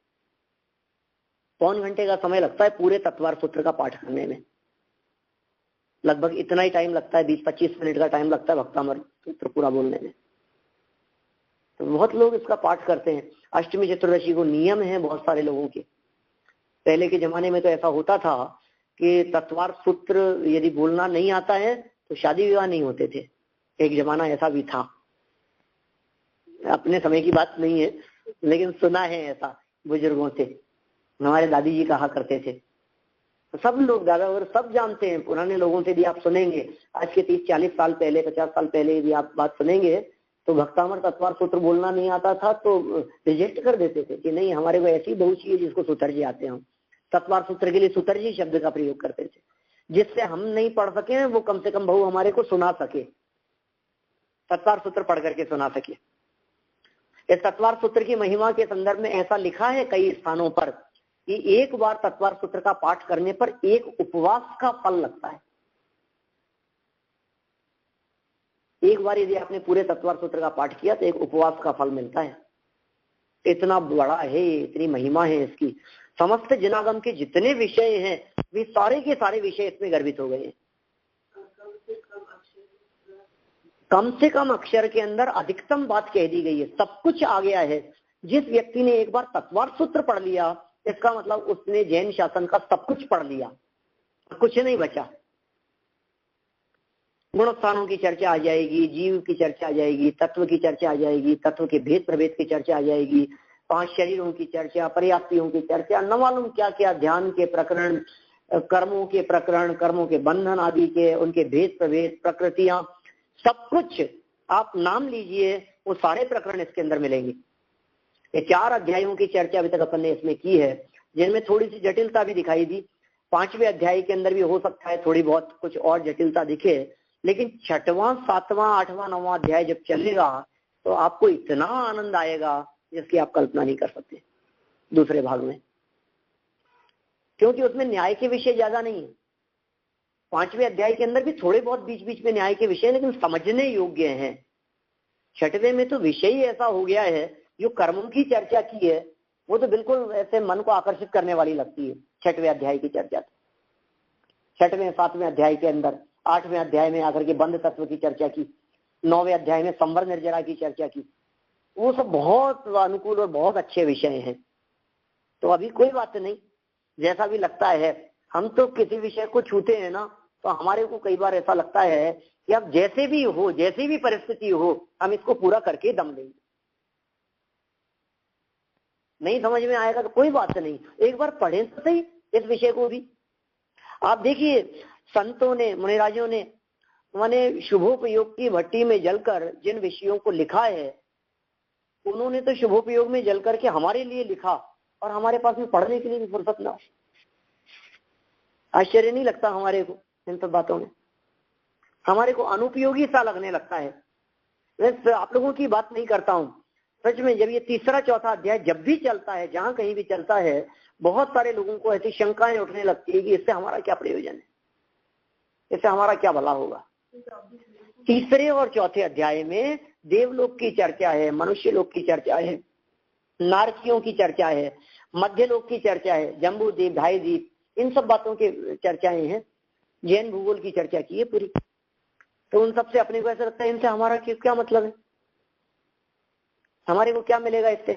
1.25 घंटे का समय लगता है पूरे तत्वार्थ सूत्र का पाठ करने में, लगभग इतना ही टाइम लगता है, 20-25 मिनट का टाइम लगता है भक्तामर सूत्र पूरा बोलने में। तो बहुत लोग इसका पाठ करते हैं। अष्टमी चतुर्दशी को नियम है बहुत सारे लोगों के। पहले के जमाने में तो ऐसा होता था कि तत्वार्थ सूत्र यदि बोलना नहीं आता है तो शादी विवाह नहीं होते थे, एक जमाना ऐसा भी था। अपने समय की बात नहीं है लेकिन सुना है ऐसा बुजुर्गों से, हमारे दादी जी कहा करते थे। तो सब लोग, दादा और सब जानते हैं, पुराने लोगों से भी आप सुनेंगे, आज के 30-40 साल पहले, 50 साल पहले यदि आप बात सुनेंगे तो भक्तामर तत्वार्थ सूत्र बोलना नहीं आता था तो रिजेक्ट कर देते थे कि नहीं, हमारे को ऐसी बहू चाहिए जिसको सूत्र जी आते हैं। तत्वार्थ सूत्र के लिए सूत्र जी शब्द का प्रयोग करते थे, जिससे हम नहीं पढ़ सके वो कम से कम बहू हमारे को सुना सके, तत्वार्थ सूत्र पढ़ करके सुना सके। इस तत्वार्थ सूत्र की महिमा के संदर्भ में ऐसा लिखा है कई स्थानों पर कि एक बार तत्वार सूत्र का पाठ करने पर एक उपवास का फल लगता है। एक बार यदि आपने पूरे तत्वार सूत्र का पाठ किया तो एक उपवास का फल मिलता है। इतना बड़ा है, इतनी महिमा है इसकी। समस्त जनागम के जितने विषय हैं वे सारे के सारे विषय इसमें गर्भित हो गए हैं। कम से कम अक्षर के अंदर अधिकतम बात कह दी गई है, सब कुछ आ गया है। जिस व्यक्ति ने एक बार तत्वार सूत्र पढ़ लिया इसका मतलब उसने जैन शासन का सब कुछ पढ़ लिया, कुछ नहीं बचा। गुणस्थानों की चर्चा आ जाएगी, जीव की चर्चा आ जाएगी, तत्व की चर्चा आ जाएगी, तत्व के भेद प्रभेद की चर्चा आ जाएगी, 5 शरीरों की चर्चा, पर्याप्तियों की चर्चा, न मालूम क्या क्या, ध्यान के प्रकरण, कर्मों के प्रकरण, कर्मों के बंधन आदि के, उनके भेद प्रभेद, प्रकृतियां, सब कुछ आप नाम लीजिए, वो सारे प्रकरण इसके अंदर मिलेंगे। ये 4 अध्यायों की चर्चा अभी तक अपन ने इसमें की है, जिनमें थोड़ी सी जटिलता भी दिखाई दी। 5वें अध्याय के अंदर भी हो सकता है थोड़ी बहुत कुछ और जटिलता दिखे, लेकिन 6वां, 7वां, 8वां, 9वां अध्याय जब चलेगा तो आपको इतना आनंद आएगा जिसकी आप कल्पना नहीं कर सकते दूसरे भाग में, क्योंकि उसमें न्याय के विषय ज्यादा नहीं है। 5वें अध्याय के अंदर भी थोड़े बहुत बीच बीच में न्याय के विषय, लेकिन समझने योग्य हैं। 6वें में तो विषय ही ऐसा हो गया है, जो कर्मों की चर्चा की है वो तो बिल्कुल ऐसे मन को आकर्षित करने वाली लगती है। 6वें अध्याय की चर्चा 6वें 7वें अध्याय के अंदर, 8वें अध्याय में आकर के बंध तत्व की चर्चा की, 9वें अध्याय में संवर निर्जरा की चर्चा की, वो सब बहुत अनुकूल और बहुत अच्छे विषय हैं। तो अभी कोई बात नहीं, जैसा भी लगता है। हम तो किसी विषय को छूते हैं ना, तो हमारे को कई बार ऐसा लगता है कि अब जैसे भी हो, जैसी भी परिस्थिति हो, हम इसको पूरा करके दम लेंगे। नहीं समझ में आएगा तो कोई बात नहीं, एक बार पढ़े तो सही इस विषय को भी। आप देखिए, संतों ने, मुनिराजों ने माने शुभोपयोग की भट्टी में जलकर जिन विषयों को लिखा है, उन्होंने तो शुभोपयोग में जल करके हमारे लिए लिखा, और हमारे पास में पढ़ने के लिए भी फुर्सत ना। आश्चर्य नहीं लगता हमारे को इन सब बातों में? हमारे को अनुपयोगी सा लगने लगता है। मैं आप लोगों की बात नहीं करता हूँ, सच में। जब ये 3रा 4था अध्याय जब भी चलता है, जहां कहीं भी चलता है, बहुत सारे लोगों को ऐसी शंकाएं उठने लगती है कि इससे हमारा क्या प्रयोजन है, इससे हमारा क्या भला होगा। 3रे और 4थे अध्याय में देवलोक की चर्चा है, मनुष्य लोक की चर्चा है, नारकियों की चर्चा है, मध्य लोक की चर्चा है, जम्बू द्वीप, ढाई द्वीप, इन सब बातों की चर्चाएं हैं। जैन भूगोल की चर्चा की है पूरी। तो उन सब से अपने को ऐसा लगता है इनसे हमारा क्या मतलब है, हमारे को क्या मिलेगा इससे।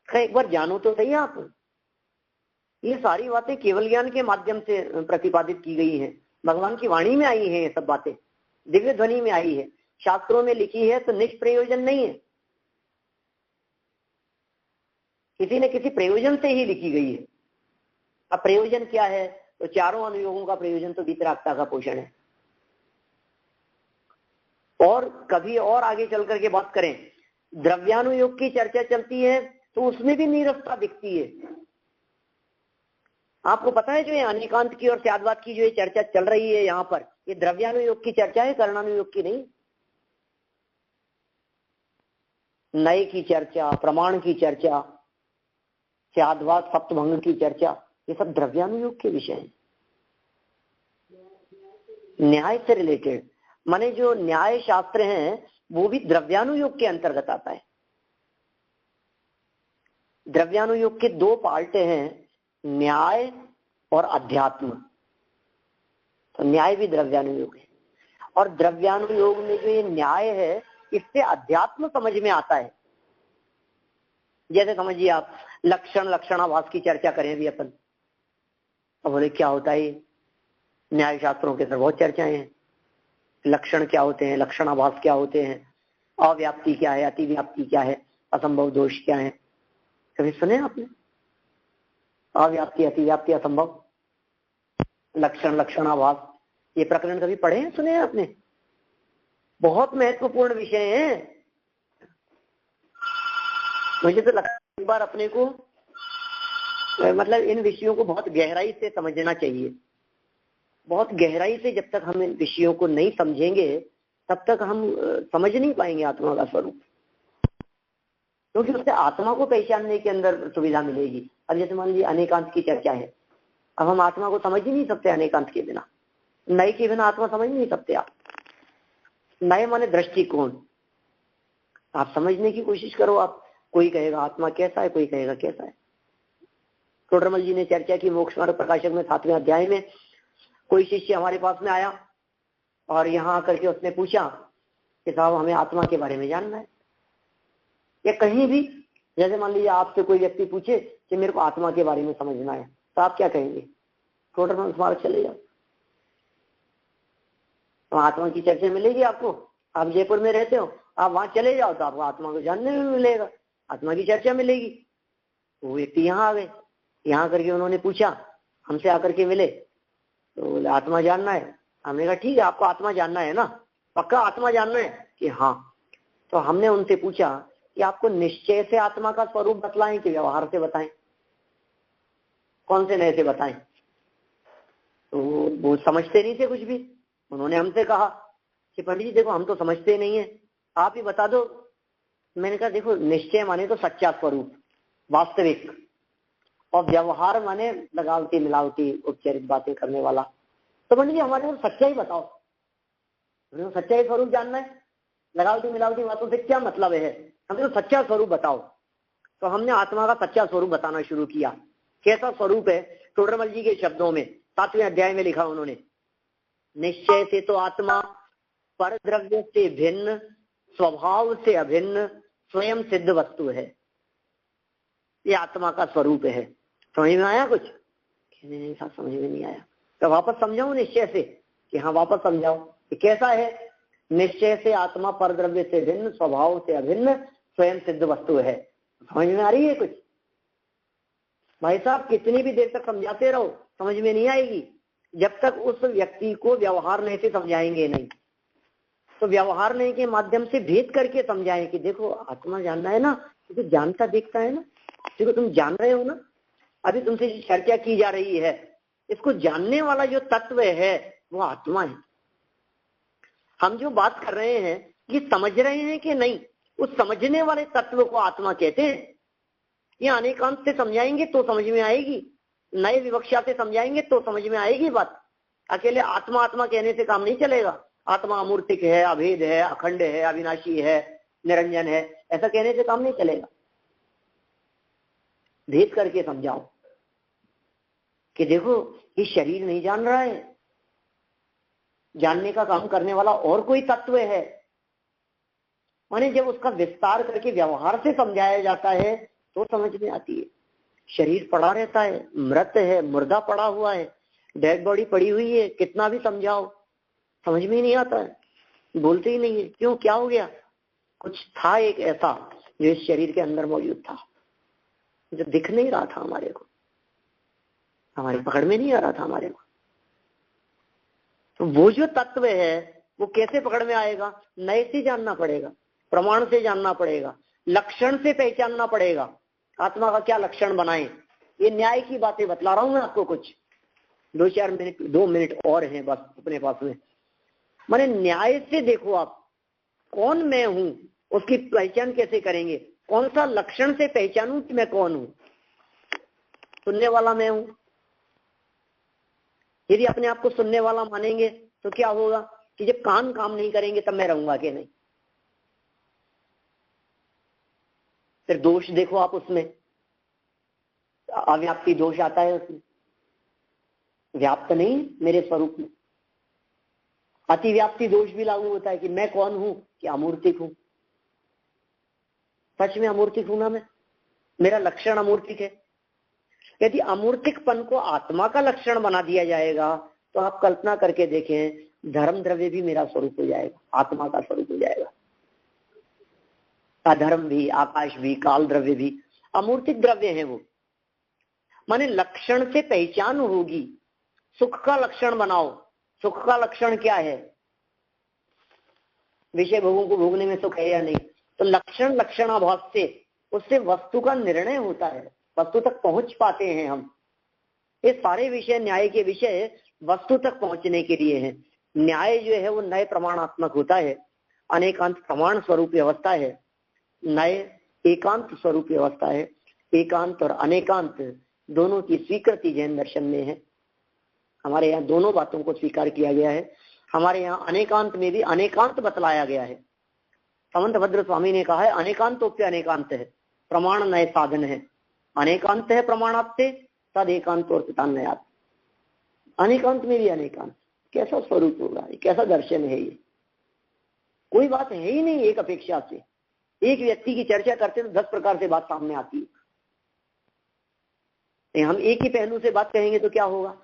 एक बार जानो तो सही आप, ये सारी बातें केवल ज्ञान के माध्यम से प्रतिपादित की गई हैं, भगवान की वाणी में आई है, ये सब बातें दिव्य ध्वनि में आई है, शास्त्रों में लिखी है, तो निष्प्रयोजन नहीं है, किसी न किसी प्रयोजन से ही लिखी गई है। अब प्रयोजन क्या है, तो 4 अनुयोगों का प्रयोजन तो वीतरागता का पोषण है। और कभी और आगे चल करके बात करें, द्रव्यानुयोग की चर्चा चलती है तो उसमें भी नीरसता दिखती है। आपको पता है जो ये अनेकांत की और त्यागवाद की जो ये चर्चा चल रही है यहाँ पर, ये द्रव्यानुयोग की चर्चा है, कर्णानुयोग की नहीं। नए की चर्चा, प्रमाण की चर्चा, त्यागवाद, सप्तभंग की चर्चा, ये सब द्रव्यानुयोग के विषय हैं, न्याय से रिलेटेड। माने जो न्याय शास्त्र हैं वो भी द्रव्यानुयोग के अंतर्गत आता है। द्रव्यानुयोग के 2 पार्ट हैं, न्याय और अध्यात्म। तो न्याय भी द्रव्यानुयोग है, और द्रव्यानुयोग में जो ये न्याय है इससे अध्यात्म समझ में आता है। जैसे समझिए आप लक्षण, लक्षणाभास की चर्चा करें भी अपन, अब बोले क्या होता है, न्याय शास्त्रों के अंदर बहुत चर्चाएं हैं। लक्षण क्या होते हैं, लक्षणाभास क्या होते हैं, अव्याप्ति क्या है, अतिव्याप्ति क्या है, असंभव दोष क्या है, कभी सुने आपने? अव्याप्ति, अतिव्याप्ति, असंभव, लक्षण, लक्षणाभास, ये प्रकरण कभी पढ़े हैं, सुने हैं आपने? बहुत महत्वपूर्ण विषय है। मुझे तो लगता है एक बार अपने को मतलब इन विषयों को बहुत गहराई से समझना चाहिए। बहुत गहराई से जब तक हम इन विषयों को नहीं समझेंगे तब तक हम समझ नहीं पाएंगे आत्मा का स्वरूप, क्योंकि उससे आत्मा को पहचानने के अंदर सुविधा मिलेगी। अब जैसे मान लीजिए अनेकांत की चर्चा है, अब हम आत्मा को समझ ही नहीं सकते अनेकांत के बिना, नए के बिना आत्मा समझ नहीं सकते आप। नए माने दृष्टिकोण, आप समझने की कोशिश करो। आप कोई कहेगा आत्मा कैसा है, कोई कहेगा कैसा है। टोडरमल जी ने चर्चा की मोक्ष मार्ग प्रकाशक में 7वें अध्याय में, कोई शिष्य हमारे पास में आया और यहाँ आकर के उसने पूछा कि साहब हमें आत्मा के बारे में जानना है। या कहीं भी जैसे मान लीजिए आपसे कोई व्यक्ति पूछे कि मेरे को आत्मा के बारे में समझना है, तो आप क्या कहेंगे? टोडरमल स्मारक चले जाओ, तो आत्मा की चर्चा मिलेगी आपको। आप जयपुर में रहते हो, आप वहां चले जाओ तो आपको आत्मा को जानने में मिलेगा, आत्मा की चर्चा मिलेगी। वो व्यक्ति यहाँ आ गए, यहाँ करके उन्होंने पूछा, हमसे आकर के मिले, तो बोले आत्मा जानना है। हमने कहा ठीक है, आपको आत्मा जानना है ना, पक्का आत्मा जानना है कि हाँ। तो हमने उनसे पूछा कि आपको निश्चय से आत्मा का स्वरूप बतलाएं कि व्यवहार से बताएं, कौन से नए से बताएं? तो वो समझते नहीं थे कुछ भी। उन्होंने हमसे कहा कि पंडित जी देखो हम तो समझते नहीं है, आप ही बता दो। मैंने कहा देखो निश्चय माने तो सच्चा स्वरूप, वास्तविक, और व्यवहार माने लगावटी मिलावटी उपचारित बातें करने वाला। तो पंडित जी हमारे को सच्चाई बताओ, सच्चाई स्वरूप जानना है, लगावटी मिलावटी बातों से क्या मतलब है, हमें तो सच्चा स्वरूप बताओ। तो हमने आत्मा का सच्चा स्वरूप बताना शुरू किया। कैसा स्वरूप है? टोडरमल जी के शब्दों में 7वें अध्याय में लिखा उन्होंने, निश्चय से तो आत्मा पर द्रव्य से भिन्न, स्वभाव से अभिन्न, स्वयं सिद्ध वस्तु है। ये आत्मा का स्वरूप है। समझ में आया कुछ? नहीं साहब समझ में नहीं आया। तो वापस समझाऊं निश्चय से कि हाँ वापस समझाओ कि कैसा है? निश्चय से आत्मा पर द्रव्य से भिन्न, स्वभाव से अभिन्न, स्वयं सिद्ध वस्तु है। समझ में आ रही है कुछ? भाई साहब कितनी भी देर तक समझाते रहो समझ में नहीं आएगी, जब तक उस व्यक्ति को व्यवहार नहीं से समझाएंगे नहीं। तो व्यवहार नहीं के माध्यम से भेद करके समझाएं कि देखो आत्मा जानना है ना, तो जानता देखता है ना, देखो तुम जान रहे हो ना, अभी तुमसे चर्चा की जा रही है, इसको जानने वाला जो तत्व है वो आत्मा है। हम जो बात कर रहे हैं ये समझ रहे हैं कि नहीं, उस समझने वाले तत्व को आत्मा कहते हैं। ये अनेकांत से समझाएंगे तो समझ में आएगी, नए विवक्षा से समझाएंगे तो समझ में आएगी बात। अकेले आत्मा आत्मा कहने से काम नहीं चलेगा। आत्मा अमूर्तिक है, अभेद है, अखंड है, अविनाशी है, निरंजन है, ऐसा कहने से काम नहीं चलेगा। भेद करके समझाओ कि देखो ये शरीर नहीं जान रहा है, जानने का काम करने वाला और कोई तत्व है। माने जब उसका विस्तार करके व्यवहार से समझाया जाता है तो समझ में आती है। शरीर पड़ा रहता है, मृत है, मुर्दा पड़ा हुआ है, डेड बॉडी पड़ी हुई है, कितना भी समझाओ समझ में ही नहीं आता है, बोलते ही नहीं है। क्यों? क्या हो गया? कुछ था एक ऐसा जो इस शरीर के अंदर मौजूद था, जो दिख नहीं रहा था हमारे को, हमारी पकड़ में नहीं आ रहा था हमारे को। तो वो जो तत्व है वो कैसे पकड़ में आएगा? नए से जानना पड़ेगा, प्रमाण से जानना पड़ेगा, लक्षण से पहचानना पड़ेगा। आत्मा का क्या लक्षण बनाए? ये न्याय की बातें बतला रहा हूं मैं आपको। कुछ 2 मिनट और हैं बस अपने पास में। माने न्याय से देखो आप, कौन मैं हूं उसकी पहचान कैसे करेंगे? कौन सा लक्षण से पहचानूं कि मैं कौन हूं? सुनने वाला मैं हूं। यदि अपने आप को सुनने वाला मानेंगे तो क्या होगा कि जब कान काम नहीं करेंगे तब मैं रहूंगा कि नहीं? फिर दोष देखो आप उसमें, अव्याप्ति दोष आता है उसमें, व्याप्त नहीं मेरे स्वरूप में। अतिव्याप्ति दोष भी लागू होता है कि मैं कौन हूं कि अमूर्तिक हूं। सच में अमूर्तिक हूं ना मैं? मेरा लक्षण अमूर्तिक है। यदि अमूर्तिकपन को आत्मा का लक्षण बना दिया जाएगा तो आप कल्पना करके देखें, धर्म द्रव्य भी मेरा स्वरूप हो जाएगा, आत्मा का स्वरूप हो जाएगा। अधर्म भी, आकाश भी, काल द्रव्य भी अमूर्तिक द्रव्य है वो। माने लक्षण से पहचान होगी। सुख का लक्षण बनाओ, सुख का लक्षण क्या है? विषय भोगों को भोगने में सुख है या नहीं? तो लक्षण लक्षणाभास से उससे वस्तु का निर्णय होता है, वस्तु तक पहुंच पाते हैं हम। ये सारे विषय, न्याय के विषय वस्तु तक पहुंचने के लिए हैं। न्याय जो है वो नए प्रमाणात्मक होता है, अनेकांत प्रमाण स्वरूप व्यवस्था है, नए एकांत स्वरूप व्यवस्था है। एकांत और अनेकांत दोनों की स्वीकृति जैन दर्शन में है। हमारे यहाँ दोनों बातों को स्वीकार किया गया है। हमारे यहाँ अनेकांत में भी अनेकांत बतलाया गया है। समंत भद्र स्वामी ने कहा है अनेकांतोप्य अनेकांत है, प्रमाण नए साधन है। अनेकांत है प्रमाणात्ते तद एकांत और पितान्नयात। अनेकांत में भी अनेकांत, कैसा स्वरूप होगा, कैसा दर्शन है ये? कोई बात है ही नहीं एक अपेक्षा से। एक व्यक्ति की चर्चा करते तो 10 प्रकार से बात सामने आती है। हम एक ही पहलू से बात कहेंगे तो क्या होगा?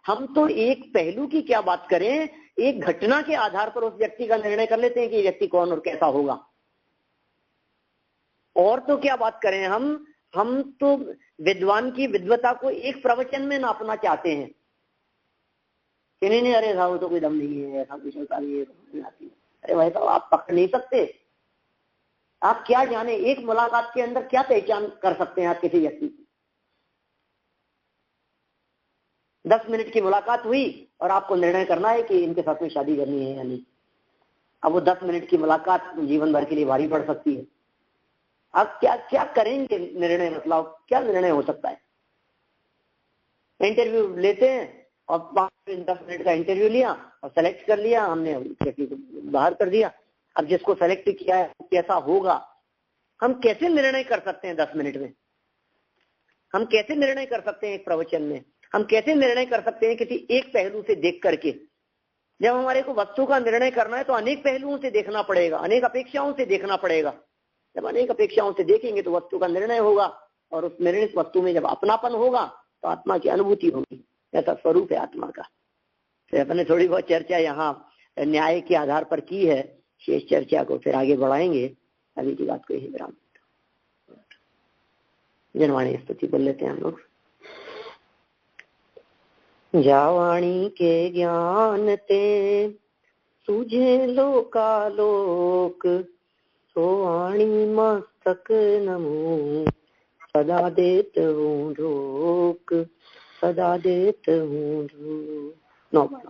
हम तो एक पहलू की क्या बात करें, एक घटना के आधार पर उस व्यक्ति का निर्णय कर लेते हैं कि ये व्यक्ति कौन और कैसा होगा। और तो क्या बात करें, हम तो विद्वान की विद्वता को एक प्रवचन में नापना चाहते हैं कि नहीं अरे साहब तो कोई दम नहीं है, ऐसा कुछ होता नहीं है। अरे भाई साहब आप पकड़ नहीं सकते। आप क्या जाने एक मुलाकात के अंदर क्या पहचान कर सकते हैं आप किसी व्यक्ति की? 10 मिनट की मुलाकात हुई और आपको निर्णय करना है कि इनके साथ में शादी करनी है या नहीं। अब वो 10 मिनट की मुलाकात जीवन भर के लिए भारी पड़ सकती है। आप क्या क्या करेंगे निर्णय, मतलब क्या निर्णय हो सकता है? इंटरव्यू लेते हैं और 5-10 मिनट का इंटरव्यू लिया और सेलेक्ट कर लिया हमने, व्यक्ति को बाहर कर दिया। अब जिसको सेलेक्ट किया है कैसा होगा, हम कैसे निर्णय कर सकते हैं 10 मिनट में? हम कैसे निर्णय कर सकते हैं एक प्रवचन में? हम कैसे निर्णय कर सकते हैं किसी एक पहलू से देख करके? जब हमारे को वस्तु का निर्णय करना है तो अनेक पहलुओं से देखना पड़ेगा, अनेक अपेक्षाओं से देखना पड़ेगा। जब अनेक अपेक्षाओं से देखेंगे तो वस्तु का निर्णय होगा और उस निर्णित वस्तु में जब अपनापन होगा तो आत्मा की अनुभूति होगी। ऐसा स्वरूप है आत्मा का। फिर अपने थोड़ी बहुत चर्चा यहाँ न्याय के आधार पर की है, शेष चर्चा को फिर आगे बढ़ाएंगे। अभी की बात को यही विराम। जनवाणी स्तुति बोल लेते हैं हम लोग। जावाणी के ज्ञान ते सूझे लोकालोक, सो वाणी मस्तक नमो सदा देत हूँ रोक, सदा देत हूँ रोक। 9 बार।